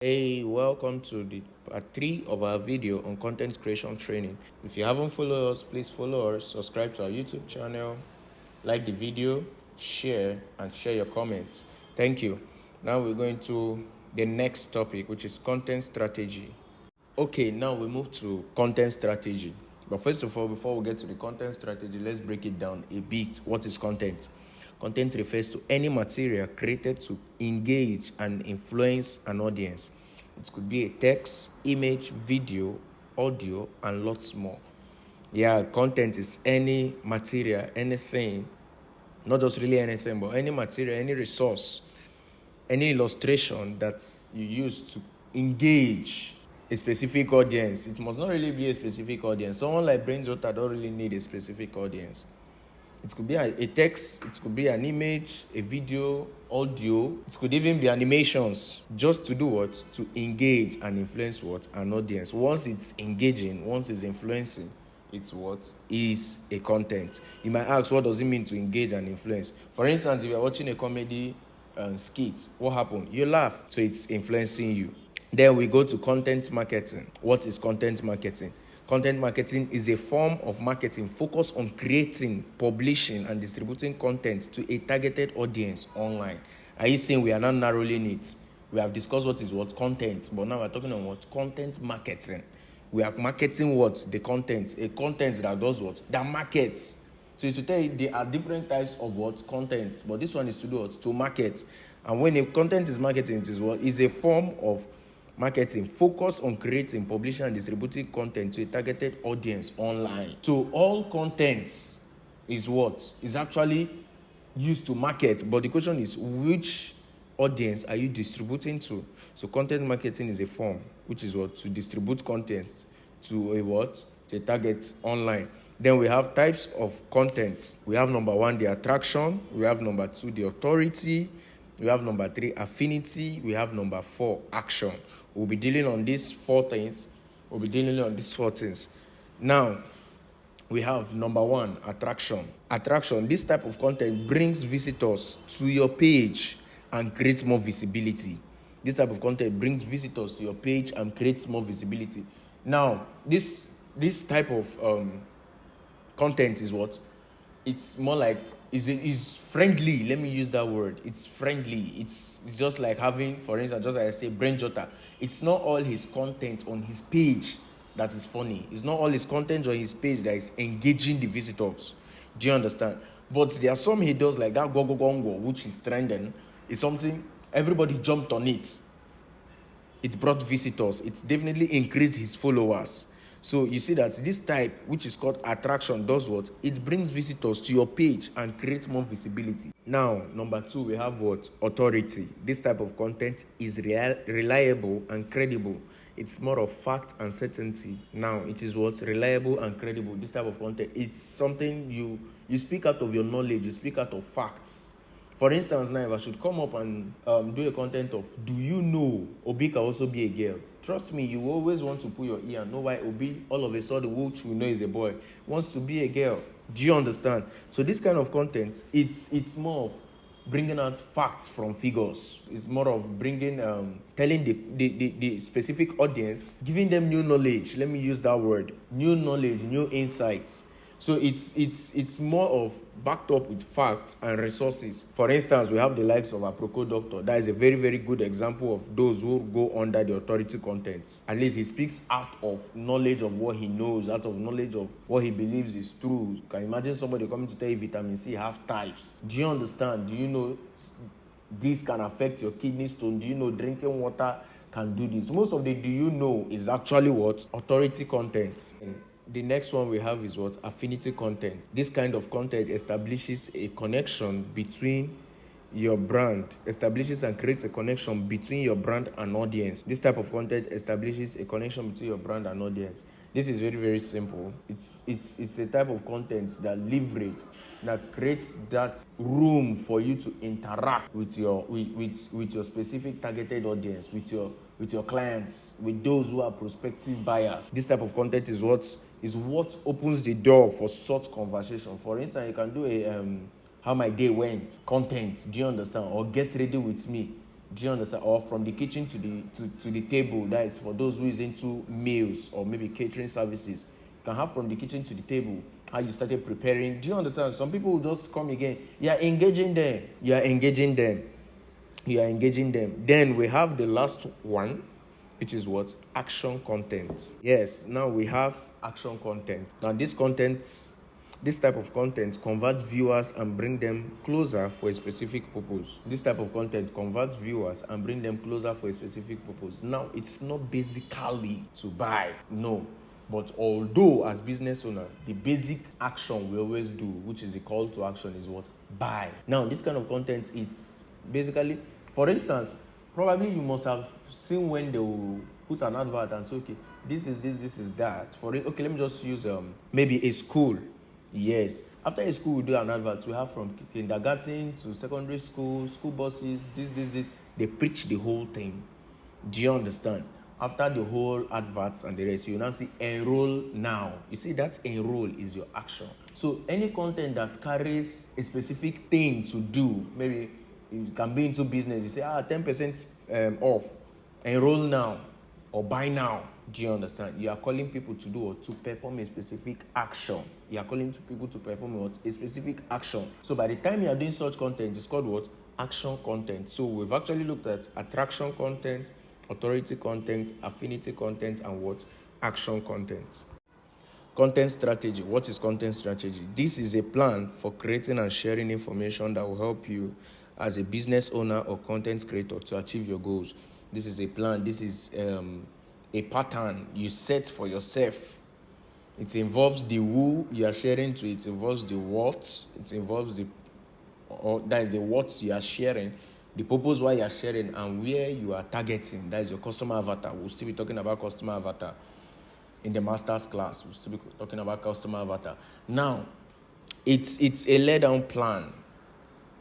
Hey, welcome to the part 3 of our video on content creation training. If you haven't followed us, please follow us, subscribe to our YouTube channel, like the video, share, and share your comments. Thank you. Now we're going to the next topic, which is content strategy. Okay, now we move to content strategy. But first of all, before we get to the content strategy, let's break it down a bit. What is content? Content refers to any material created to engage and influence an audience. It could be a text, image, video, audio, and lots more. Yeah, content is any material, anything, not just really anything, but any material, any resource, any illustration that you use to engage a specific audience. It must not really be a specific audience. Someone like BrainJota don't really need a specific audience. It could be a text, it could be an image, a video, audio. It could even be animations. Just to do what? To engage and influence what? An audience. Once it's engaging, once it's influencing, it's what? Is a content. You might ask, what does it mean to engage and influence? For instance, if you're watching a comedy skit, what happened? You laugh, so it's influencing you. Then we go to content marketing. What is content marketing? Content marketing is a form of marketing focused on creating, publishing, and distributing content to a targeted audience online. Are you saying we are not narrowing it? We have discussed what is what content, but now we're talking on what? Content marketing. We are marketing what? The content. A content that does what? That markets. So it's to tell you there are different types of what? Contents. But this one is to do what? To market. And when a content is marketing, it is what? Is a form of marketing focused on creating, publishing, and distributing content to a targeted audience online. So all contents is what? Is actually used to market. But the question is, which audience are you distributing to? So content marketing is a form, which is what? To distribute content to a what? To a target online. Then we have types of contents. We have number 1, the attraction. We have number 2, the authority. We have number 3, affinity. We have number 4, action. We'll be dealing on these 4 things. Now, we have number 1, attraction. Attraction, this type of content brings visitors to your page and creates more visibility. This type of content brings visitors to your page and creates more visibility. Now, this type of content is what? It's more like is friendly. Let me use that word. It's friendly. It's just like having, for instance, just like I say, BrainJota. It's not all his content on his page that is funny. It's not all his content on his page that is engaging the visitors. Do you understand? But there are some he does, like that Gogo Gongo, which is trending. It's something everybody jumped on it. It brought visitors. It definitely increased his followers. So you see that this type, which is called attraction, does what? It brings visitors to your page and creates more visibility. Now, number 2, we have what? Authority. This type of content is reliable and credible. It's more of fact and certainty. Now, it is what? Reliable and credible. This type of content, it's something you speak out of your knowledge, you speak out of facts. For instance, now if I should come up and do a content of, do you know Obi can also be a girl? Trust me, you always want to put your ear and know why Obi, all of a sudden, which we know is a boy, wants to be a girl. Do you understand? So this kind of content, it's more of bringing out facts from figures. It's more of bringing, telling the specific audience, giving them new knowledge. Let me use that word. New knowledge, new insights. So it's more of backed up with facts and resources. For instance, we have the likes of Aproko Doctor. That is a very, very good example of those who go under the authority contents. At least he speaks out of knowledge of what he knows, out of knowledge of what he believes is true. You can imagine somebody coming to tell you vitamin C have types. Do you understand? Do you know this can affect your kidney stone? Do you know drinking water can do this? Most of the do you know is actually what? Authority content. The next one we have is what? Affinity content. This kind of content establishes a connection between your brand, establishes and creates a connection between your brand and audience. This type of content establishes a connection between your brand and audience. This is very, very simple. It's a type of content that leverage, that creates that room for you to interact with your specific targeted audience, with your clients, with those who are prospective buyers. This type of content is what opens the door for such conversation. For instance, you can do a how my day went content. Do you understand? Or get ready with me. Do you understand? Or from the kitchen to the table. That is for those who is into meals or maybe catering services. You can have from the kitchen to the table how you started preparing. Do you understand? Some people will just come again. You are engaging them. You are engaging them. You are engaging them. Then we have the last one, which is what? Action content. Yes, now we have action content. Now this type of content converts viewers and bring them closer for a specific purpose. This type of content converts viewers and bring them closer for a specific purpose. Now, it's not basically to buy, no. But although as business owner, the basic action we always do, which is the call to action, is what? Buy. Now, this kind of content is basically, for instance, probably you must have seen when they will put an advert and say, okay, this is this, this is that. Okay, let me just use maybe a school. Yes. After a school, we do an advert. We have from kindergarten to secondary school, school buses, this. They preach the whole thing. Do you understand? After the whole adverts and the rest, you now see enroll now. You see that enroll is your action. So any content that carries a specific thing to do, maybe you can be into business, you say 10% off, enroll now or buy now. Do you understand? You are calling people to do or to perform a specific action. You are calling people to perform what? A specific action. So by the time you are doing such content, it's called what? Action content. So we've actually looked at attraction content, authority content, affinity content, and what? Action content. Content strategy. What is content strategy? This is a plan for creating and sharing information that will help you as a business owner or content creator to achieve your goals. This is a plan. This is a pattern you set for yourself. It involves the who you are sharing to, it involves the what, it involves the what you are sharing, the purpose why you are sharing, and where you are targeting. That is your customer avatar. We'll still be talking about customer avatar in the master's class. We'll still be talking about customer avatar. Now, it's a laid down plan.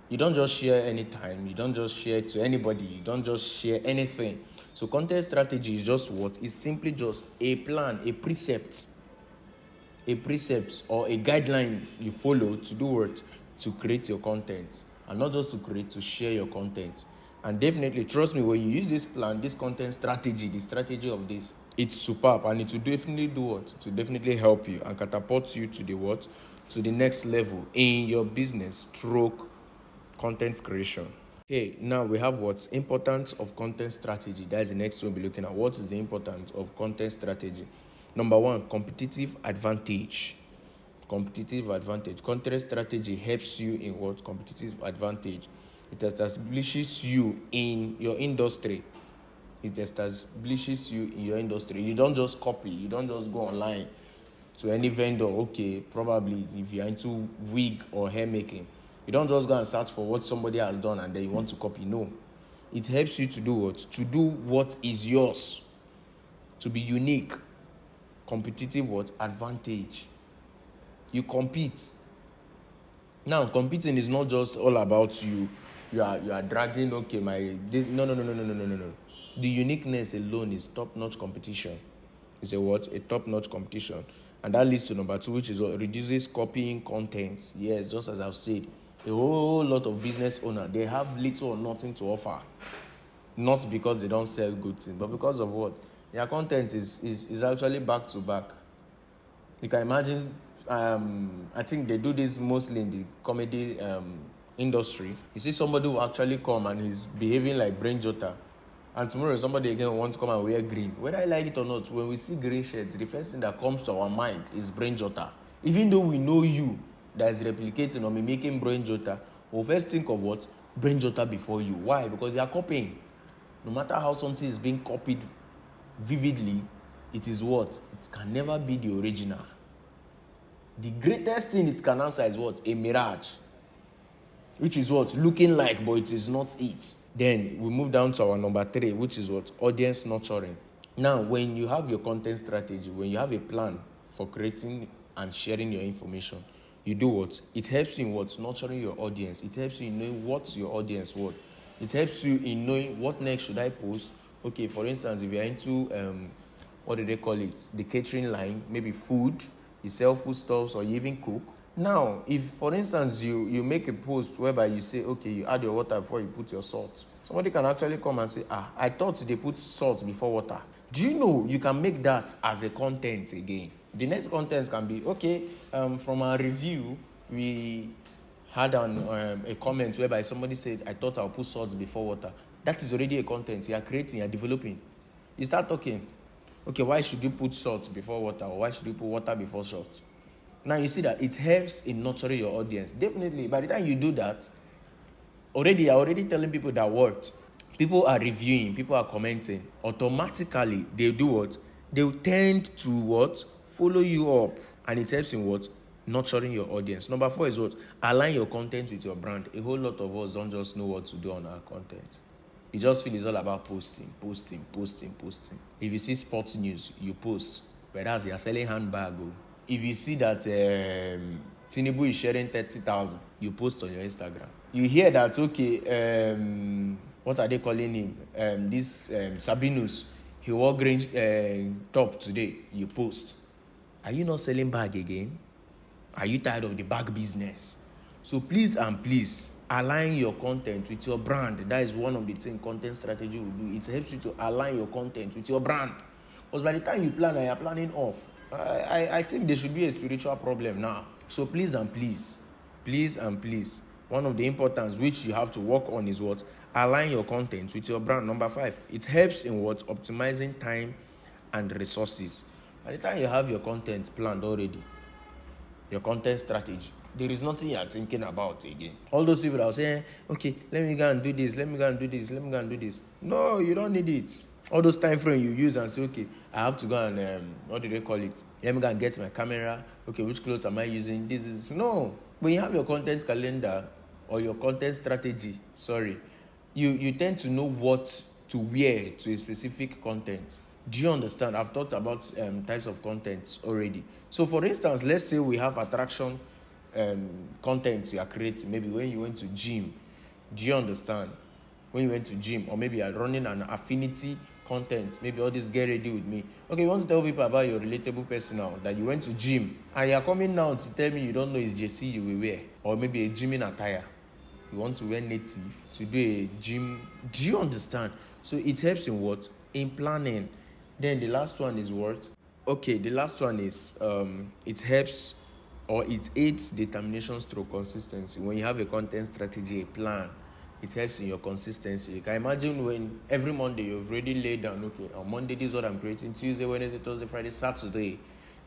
You don't just share anytime. You don't just share to anybody. You don't just share anything. So content strategy is just what? It's simply just a plan, a precept or a guideline you follow to do what? To create your content. And not just to create, to share your content. And definitely, trust me, when you use this plan, this content strategy, the strategy of this, it's superb. And it will definitely do what? To definitely help you and catapult you to the what? To the next level in your business stroke content creation. Okay, now we have what? Importance of content strategy. That's the next one we'll be looking at. What is the importance of content strategy? Number one, competitive advantage. Competitive advantage. Content strategy helps you in what? Competitive advantage. It establishes you in your industry. You don't just copy. You don't just go online to any vendor. Okay, probably if you're into wig or hair making, you don't just go and search for what somebody has done and then you want to copy. No. It helps you to do what? To do what is yours. To be unique. Competitive what? Advantage. You compete. Now, competing is not just all about you. You are dragging, no. The uniqueness alone is top-notch competition. It's a what? A top-notch competition. And that leads to number two, which is what? Reduces copying content. Yes, just as I've said. A whole lot of business owners, they have little or nothing to offer. Not because they don't sell good things, but because of what? Their content is actually back to back. You can imagine, I think they do this mostly in the comedy industry. You see somebody who actually come and he's behaving like Brain Jota, and tomorrow somebody again wants to come and wear green. Whether I like it or not, when we see green shirts, the first thing that comes to our mind is Brain Jota. Even though we know you that is replicating or mimicking Brain Jota, we'll first think of what? Brain Jota before you. Why? Because they are copying. No matter how something is being copied vividly, it is what? It can never be the original. The greatest thing it can answer is what? A mirage. Which is what? Looking like, but it is not it. Then we move down to our number three, which is what? Audience nurturing. Now, when you have your content strategy, when you have a plan for creating and sharing your information, you do what? It helps you in what? Nurturing your audience. It helps you in knowing what your audience wants. It helps you in knowing what next should I post. Okay, for instance, if you're into, what do they call it? The catering line, maybe food, you sell foodstuffs or you even cook. Now, if for instance you make a post whereby you say, okay, you add your water before you put your salt, somebody can actually come and say, I thought they put salt before water. Do you know you can make that as a content again? The next content can be, okay, from our review, we had a comment whereby somebody said, I thought I'll put salt before water. That is already a content you are creating, you are developing. You start talking, okay, why should you put salt before water, or why should you put water before salt? Now you see that it helps in nurturing your audience. Definitely, by the time you do that, you're already telling people that what? People are reviewing, people are commenting. Automatically, they do what? They will tend to what? Follow you up. And it helps in what? Nurturing your audience. Number 4 is what? Align your content with your brand. A whole lot of us don't just know what to do on our content. You just feel it's all about posting. If you see sports news, you post. Whereas you're selling handbag. If you see that Tinubu is sharing 30,000, you post on your Instagram. You hear that, okay, what are they calling him? This Sabinus, he wore green top today, you post. Are you not selling bag again? Are you tired of the bag business? So please and please, align your content with your brand. That is one of the things content strategy will do. It helps you to align your content with your brand. Because by the time you plan, you're planning off. I think there should be a spiritual problem now. So please and please, one of the importance which you have to work on is what? Align your content with your brand. Number 5, it helps in what? Optimizing time and resources. By the time you have your content planned already, your content strategy, there is nothing you're thinking about again. All those people that are saying, okay, let me go and do this, No, you don't need it. All those time frames you use and say, okay, I have to go and, what do they call it? Let me go and get my camera. Okay, which clothes am I using? No. When you have your content calendar or your content strategy, you tend to know what to wear to a specific content. Do you understand? I've talked about types of content already. So for instance, let's say we have attraction content you are creating. Maybe when you went to gym. Do you understand? When you went to gym, or maybe you are running an affinity content, maybe all this get ready with me. Okay, you want to tell people about your relatable person now, that you went to gym, and you are coming now to tell me you don't know it's JC you will wear, or maybe a gymming attire. You want to wear native to do a gym. Do you understand? So it helps in what? In planning. Then the last one is what? Okay, the last one is it helps, or it aids determination through consistency. When you have a content strategy, a plan, it helps in your consistency. You can imagine when every Monday you've already laid down, okay, on Monday this is what I'm creating, Tuesday, Wednesday, Thursday, Friday, Saturday.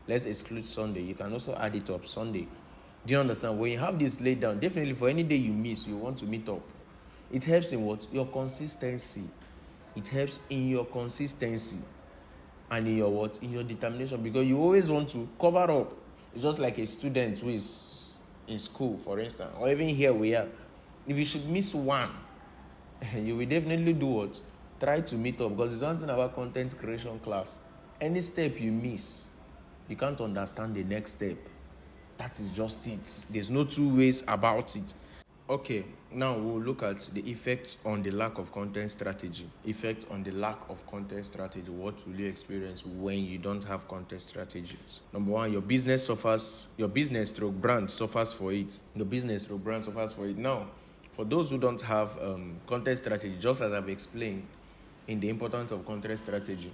Let's exclude Sunday. You can also add it up Sunday. Do you understand? When you have this laid down, definitely for any day you miss, you want to meet up. It helps in what? Your consistency. It helps in your consistency and in your what? In your determination, because you always want to cover up. It's just like a student who is in school, for instance, or even here we are. If you should miss one, you will definitely do what? Try to meet up, because it's one thing about content creation class. Any step you miss, you can't understand the next step. That is just it. There's no two ways about it. Okay, now we'll look at the effects on the lack of content strategy. Effect on the lack of content strategy. What will you experience when you don't have content strategies? Number 1, your business suffers. Your business stroke brand suffers for it. Now, for those who don't have content strategy, just as I've explained in the importance of content strategy,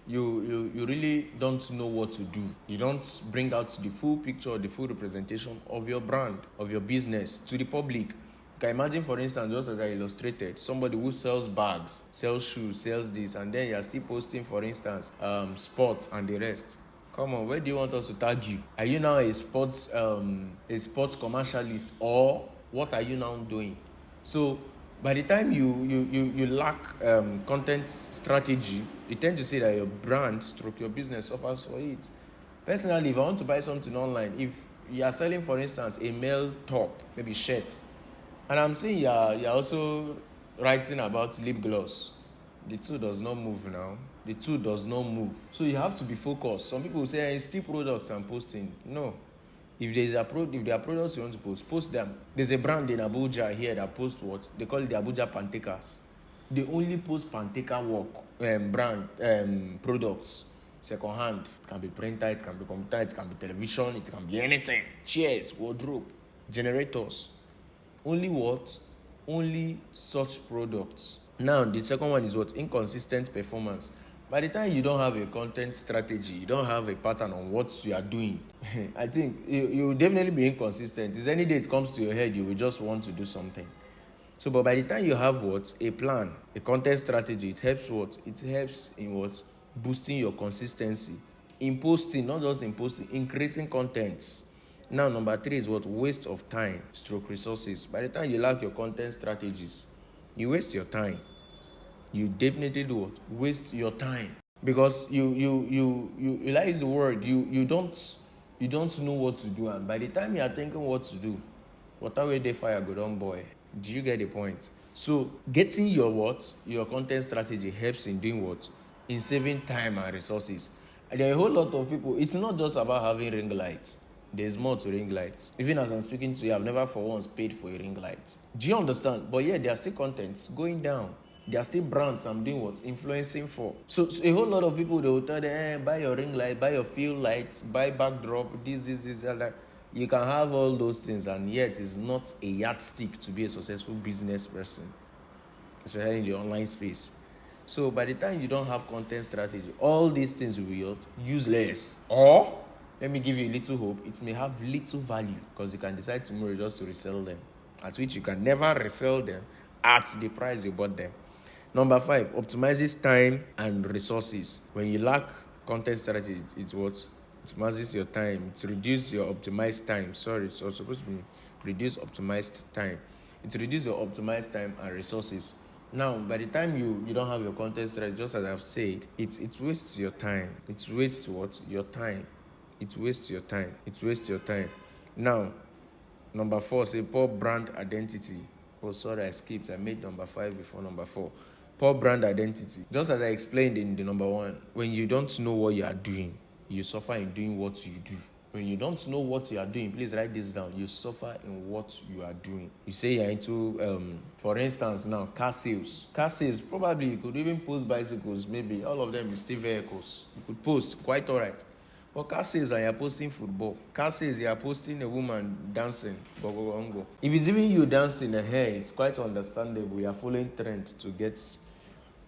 you really don't know what to do. You don't bring out the full picture, the full representation of your brand, of your business to the public. You can imagine, for instance, just as I illustrated, somebody who sells bags, sells shoes, sells this, and then you're still posting, for instance, sports and the rest. Come on, where do you want us to tag you? Are you now a sports commercialist, or what are you now doing? So by the time you lack content strategy, you tend to say that your brand stroke your business suffers for it. Personally, if I want to buy something online, if you are selling, for instance, a male top, maybe shirt, and I'm seeing you're also writing about lip gloss, the two does not move now. So you have to be focused. Some people say, it's still products I'm posting. No. If there are products you want to post them. There's a brand in Abuja here that posts what? They call it the Abuja Pantecas. They only post Panteca work, brand products. second hand. It can be printer, it can be computer, it can be television, it can be anything. Chairs, wardrobe, generators. Only what? Only such products. Now, the second one is what? Inconsistent performance. By the time you don't have a content strategy, you don't have a pattern on what you are doing, I think you will definitely be inconsistent. It's any day it comes to your head, you will just want to do something. So, but by the time you have what? A plan, a content strategy, it helps what? It helps in what? Boosting your consistency. In posting, not just in posting, in creating contents. Now, number 3 is what? Waste of time, stroke resources. By the time you lack your content strategies, you waste your time. You definitely do what? Waste your time. Because you like use the word, you don't know what to do, and by the time you are thinking what to do, water wey dey fire go don boil. Do you get the point? So getting your what? Your content strategy helps in doing what? In saving time and resources. And there are a whole lot of people, it's not just about having ring lights. There's more to ring lights. Even as I'm speaking to you, I've never for once paid for a ring light. Do you understand? But yeah, there are still contents going down. There are still brands I'm doing what? Influencing for. So a whole lot of people, they will tell them, buy your ring light, buy your field lights, buy backdrop, this, that. You can have all those things, and yet it's not a yardstick to be a successful business person, especially in the online space. So by the time you don't have content strategy, all these things will be useless. Or, let me give you a little hope, it may have little value because you can decide tomorrow just to resell them, at which you can never resell them at the price you bought them. Number 5, optimizes time and resources. When you lack content strategy, it's what? It optimizes your time. It reduces your optimized time. It's supposed to be reduce optimized time. It reduces your optimized time and resources. Now, by the time you don't have your content strategy, just as I've said, it wastes your time. It wastes what? Your time. It wastes your time. It wastes your time. Now, number 4, say poor brand identity. Oh, sorry, I skipped. I made number 5 before number 4. Poor brand identity. Just as I explained in the number 1, when you don't know what you are doing, you suffer in doing what you do. When you don't know what you are doing, please write this down. You suffer in what you are doing. You say you're into, for instance, now, car sales. Car sales, probably you could even post bicycles. Maybe all of them is still vehicles. You could post, quite all right. But car sales, you're posting football. Car sales, you're posting a woman dancing. If it's even you dancing, it's quite understandable. You're following trend to get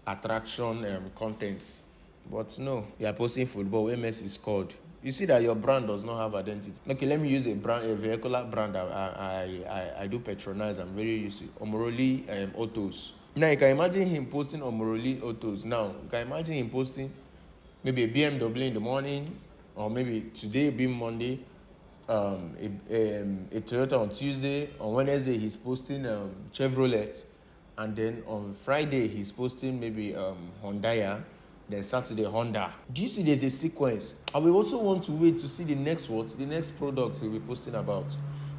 attraction contents. But no, you're posting football where Messi scored. You see that your brand does not have identity. Okay, let me use a vehicular brand I do patronize. I'm very used to Omoroli Autos. Now you can imagine him posting Omoroli Autos. Now you can imagine him posting maybe a BMW in the morning, or maybe today being Monday, a Toyota on Tuesday. On Wednesday he's posting Chevrolet, and then on Friday he's posting maybe Hyundai. Then Saturday, Honda. Do you see there's a sequence? I will also want to wait to see the next product he'll be posting about.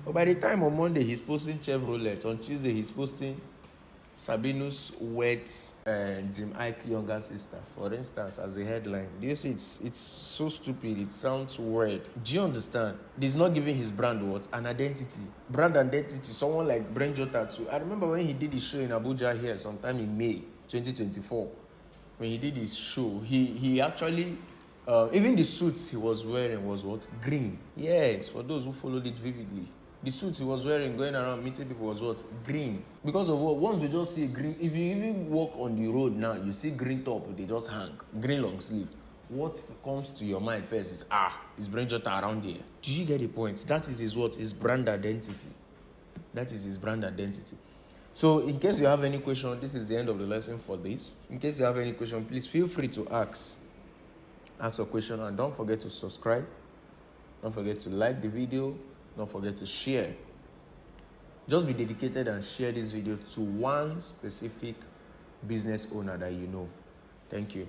But by the time on Monday he's posting Chevrolet, on Tuesday he's posting Sabinus weds Jim Ike younger sister, for instance, as a headline. Do you see it's so stupid, it sounds weird. Do you understand? He's not giving his brand what? An identity. Brand identity. Someone like Brent Jota too. I remember when he did his show in Abuja here sometime in May 2024. When he did his show, he actually, even the suits he was wearing was what? Green. Yes, for those who followed it vividly. The suits he was wearing going around meeting people was what? Green. Because of what? Once you just see green, if you even walk on the road now, you see green top, they just hang. Green long sleeve. What comes to your mind first is, is Brent Jota around here? Do you get the point? That is his what? His brand identity. That is his brand identity. So in case you have any question, this is the end of the lesson for this. In case you have any question, please feel free to ask a question, and don't forget to subscribe. Don't forget to like the video. Don't forget to share. Just be dedicated and share this video to one specific business owner that you know. Thank you.